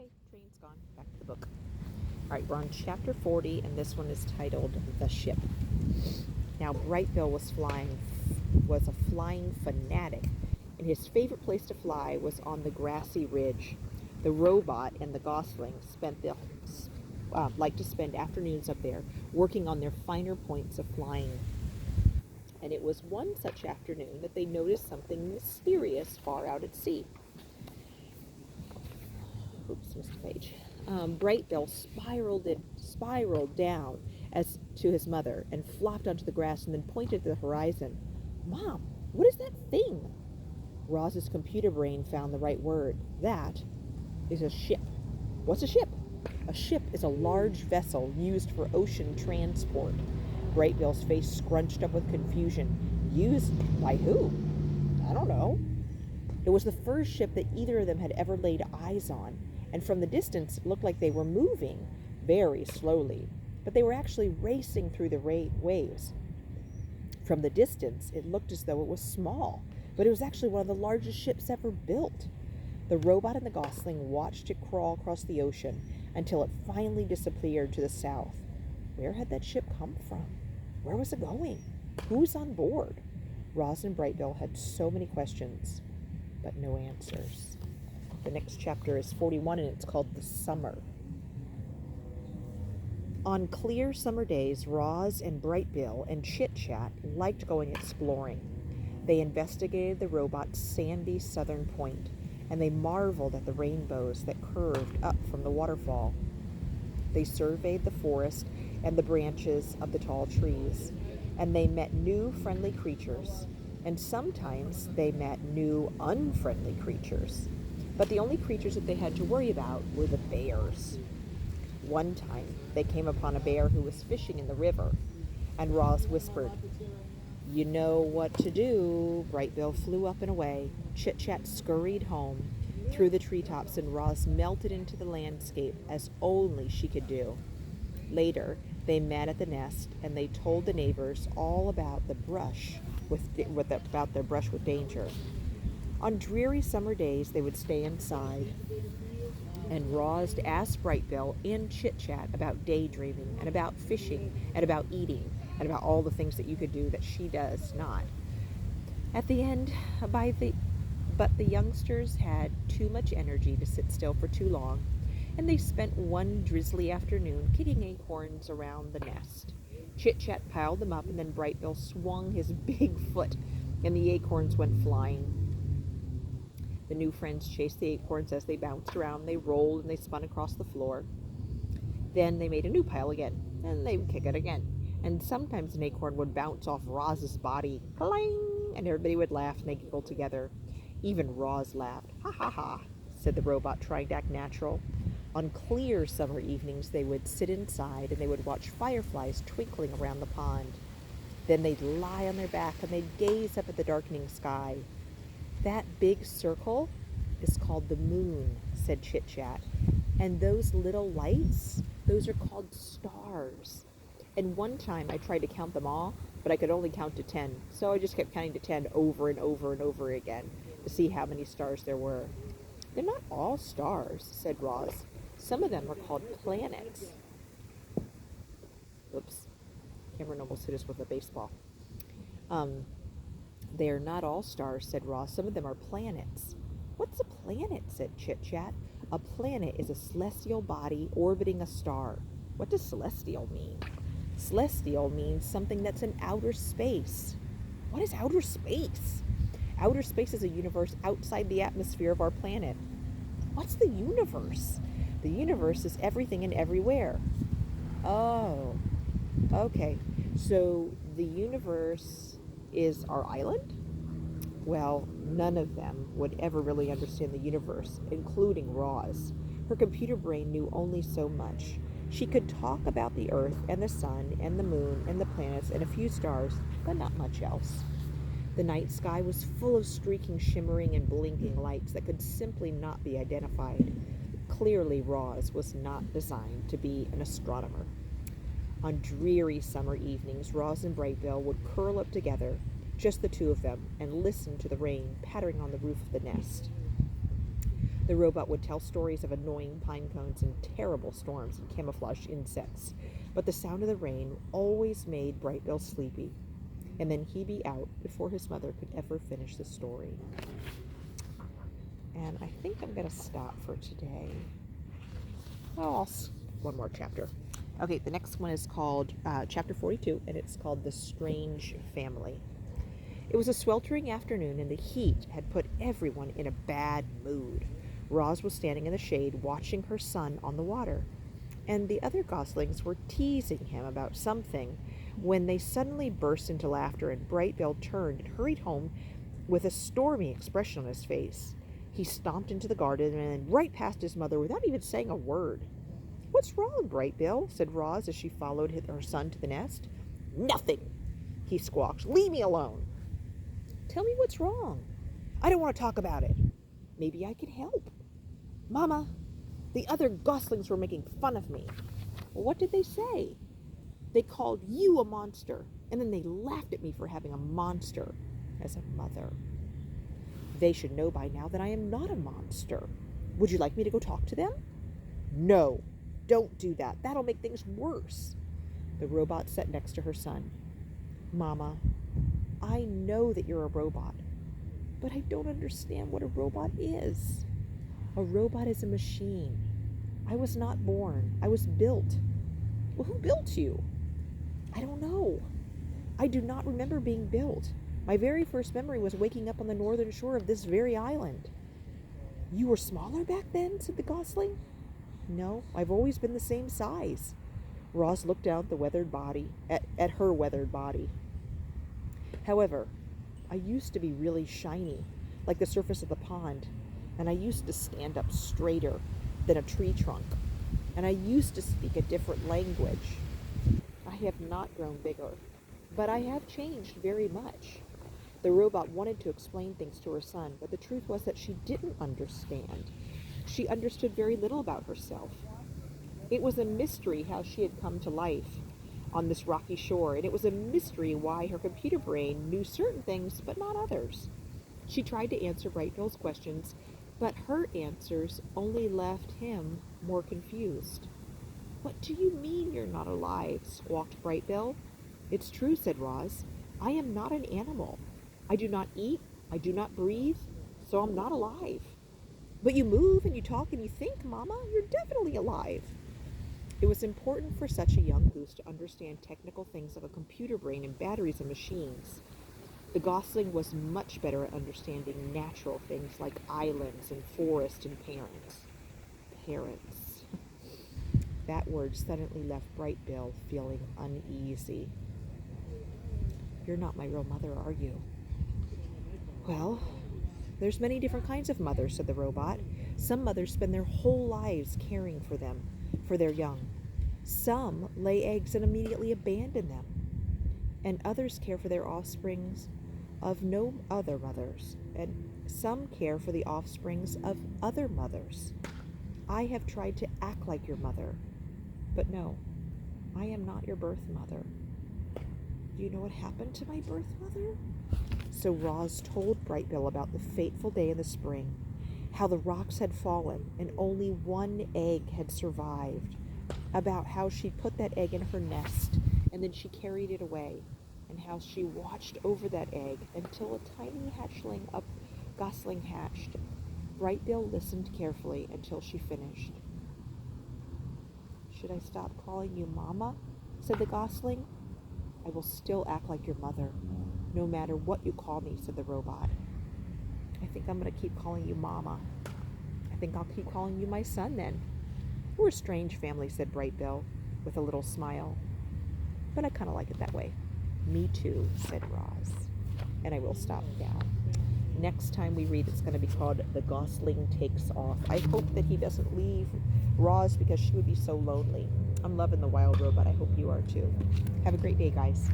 Okay, train's gone. Back to the book. All right, we're on chapter 40, and this one is titled The Ship. Now, Brightbill was a flying fanatic, and his favorite place to fly was on the grassy ridge. The robot and the Gosling liked to spend afternoons up there working on their finer points of flying. And it was one such afternoon that they noticed something mysterious far out at sea. Oops, missed a page. Brightbill spiraled down as to his mother and flopped onto the grass and then pointed to the horizon. "Mom, what is that thing?" Roz's computer brain found the right word. That is a ship. What's a ship? A ship is a large vessel used for ocean transport. Brightbill's face scrunched up with confusion. Used by who? I don't know. It was the first ship that either of them had ever laid eyes on, and from the distance it looked like they were moving very slowly, but they were actually racing through the waves. From the distance, it looked as though it was small, but it was actually one of the largest ships ever built. The robot and the Gosling watched it crawl across the ocean until it finally disappeared to the south. Where had that ship come from? Where was it going? Who was on board? Roz and Brightbill had so many questions, but no answers. The next chapter is 41, and it's called The Summer. On clear summer days, Roz and Brightbill and Chit Chat liked going exploring. They investigated the robot's sandy southern point, and they marveled at the rainbows that curved up from the waterfall. They surveyed the forest and the branches of the tall trees, and they met new friendly creatures, and sometimes they met new unfriendly creatures. But the only creatures that they had to worry about were the bears. One time, they came upon a bear who was fishing in the river, and Roz whispered, "You know what to do." Brightbill flew up and away. Chit Chat scurried home through the treetops, and Roz melted into the landscape as only she could do. Later, they met at the nest, and they told the neighbors all about their brush with danger. On dreary summer days, they would stay inside, and Roz asked Brightbill and Chit Chat about daydreaming and about fishing and about eating and about all the things that you could do that she does not. At the end, but the youngsters had too much energy to sit still for too long, and they spent one drizzly afternoon kicking acorns around the nest. Chit Chat piled them up, and then Brightbill swung his big foot, and the acorns went flying. The new friends chased the acorns as they bounced around. They rolled and they spun across the floor. Then they made a new pile again, and they would kick it again. And sometimes an acorn would bounce off Roz's body, clang, and everybody would laugh and they giggled together. Even Roz laughed. "Ha ha ha," said the robot, trying to act natural. On clear summer evenings, they would sit inside and they would watch fireflies twinkling around the pond. Then they'd lie on their back and they'd gaze up at the darkening sky. "That big circle is called the moon," said Chit Chat. "And those little lights, those are called stars. And one time I tried to count them all, but I could only count to 10. So I just kept counting to 10 over and over and over again to see how many stars there were." "They're not all stars," said Roz. "Some of them are called planets." Oops. Cameron almost hit us with a baseball. "They are not all stars," said Roz. "Some of them are planets." "What's a planet?" said Chit Chat. "A planet is a celestial body orbiting a star." "What does celestial mean?" "Celestial means something that's in outer space." "What is outer space?" "Outer space is a universe outside the atmosphere of our planet." "What's the universe?" "The universe is everything and everywhere." "Oh, okay. So the universe is our island?" Well, none of them would ever really understand the universe, including Roz. Her computer brain knew only so much. She could talk about the Earth and the sun and the moon and the planets and a few stars, but not much else. The night sky was full of streaking, shimmering, and blinking lights that could simply not be identified. Clearly, Roz was not designed to be an astronomer. On dreary summer evenings, Roz and Brightbill would curl up together, just the two of them, and listen to the rain pattering on the roof of the nest. The robot would tell stories of annoying pine cones and terrible storms and camouflaged insects, but the sound of the rain always made Bright Bill sleepy, and then he'd be out before his mother could ever finish the story. And I think I'm going to stop for today. Oh, one more chapter. Okay, the next one is called Chapter 42, and it's called The Strange Family. It was a sweltering afternoon, and the heat had put everyone in a bad mood. Roz was standing in the shade watching her son on the water, and the other goslings were teasing him about something when they suddenly burst into laughter, and Bright Bill turned and hurried home with a stormy expression on his face. He stomped into the garden and right past his mother without even saying a word. "What's wrong, Bright Bill?" said Roz as she followed her son to the nest. "Nothing," he squawked. "Leave me alone." "Tell me what's wrong." "I don't want to talk about it." "Maybe I can help." "Mama, the other goslings were making fun of me." "Well, what did they say?" "They called you a monster, and then they laughed at me for having a monster as a mother." "They should know by now that I am not a monster. Would you like me to go talk to them?" "No, don't do that. That'll make things worse." The robot sat next to her son. "Mama, I know that you're a robot, but I don't understand what a robot is. A robot is a machine. I was not born. I was built." "Well, who built you?" "I don't know. I do not remember being built. My very first memory was waking up on the northern shore of this very island." "You were smaller back then?" said the gosling. "No, I've always been the same size." Roz looked down at the weathered body, at her weathered body. "However, I used to be really shiny, like the surface of the pond, and I used to stand up straighter than a tree trunk, and I used to speak a different language. I have not grown bigger, but I have changed very much." The robot wanted to explain things to her son, but the truth was that she didn't understand. She understood very little about herself. It was a mystery how she had come to life on this rocky shore, and it was a mystery why her computer brain knew certain things but not others. She tried to answer Bright Bill's questions, but her answers only left him more confused. "What do you mean you're not alive?" squawked Bright Bill. "It's true," said Roz. "I am not an animal. I do not eat, I do not breathe, so I'm not alive." "But you move and you talk and you think, Mama. You're definitely alive." It was important for such a young goose to understand technical things of a computer brain and batteries and machines. The gosling was much better at understanding natural things like islands and forests and parents. Parents. That word suddenly left Bright Bill feeling uneasy. "You're not my real mother, are you?" "Well, there's many different kinds of mothers," said the robot. "Some mothers spend their whole lives caring for their young. Some lay eggs and immediately abandon them. And others care for their offsprings of no other mothers. And some care for the offsprings of other mothers. I have tried to act like your mother, but no, I am not your birth mother." "Do you know what happened to my birth mother?" So Roz told Bright Bill about the fateful day in the spring, how the rocks had fallen and only one egg had survived, about how she put that egg in her nest and then she carried it away, and how she watched over that egg until a tiny gosling hatched. Bright Bill listened carefully until she finished. "Should I stop calling you Mama?" said the gosling. "I will still act like your mother, no matter what you call me," said the robot. "I think I'm going to keep calling you Mama. I think I'll keep calling you my son then." "We're a strange family," said Bright Bill, with a little smile. "But I kind of like it that way." "Me too," said Roz. And I will stop now. Next time we read, it's going to be called The Gosling Takes Off. I hope that he doesn't leave Roz because she would be so lonely. I'm loving the wild robot. I hope you are too. Have a great day, guys.